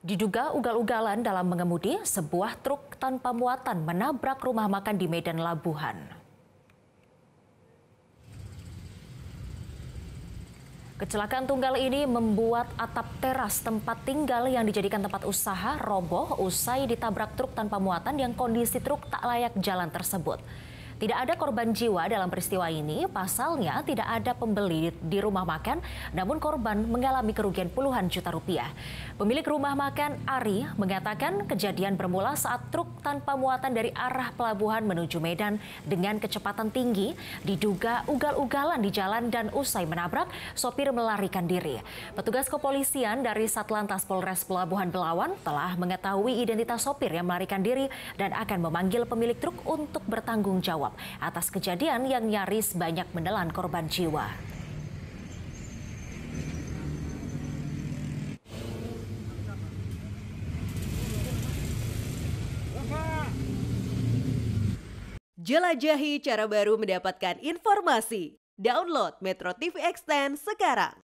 Diduga ugal-ugalan dalam mengemudi, sebuah truk tanpa muatan menabrak rumah makan di Medan Labuhan. Kecelakaan tunggal ini membuat atap teras tempat tinggal yang dijadikan tempat usaha roboh usai ditabrak truk tanpa muatan yang kondisi truk tak layak jalan tersebut. Tidak ada korban jiwa dalam peristiwa ini, pasalnya tidak ada pembeli di rumah makan, namun korban mengalami kerugian puluhan juta rupiah. Pemilik rumah makan Ari mengatakan kejadian bermula saat truk tanpa muatan dari arah pelabuhan menuju Medan dengan kecepatan tinggi, diduga ugal-ugalan di jalan dan usai menabrak, sopir melarikan diri. Petugas kepolisian dari Satlantas Polres Pelabuhan Belawan telah mengetahui identitas sopir yang melarikan diri dan akan memanggil pemilik truk untuk bertanggung jawab atas kejadian yang nyaris banyak menelan korban jiwa. Jelajahi cara baru mendapatkan informasi. Download Metro TV Extend sekarang.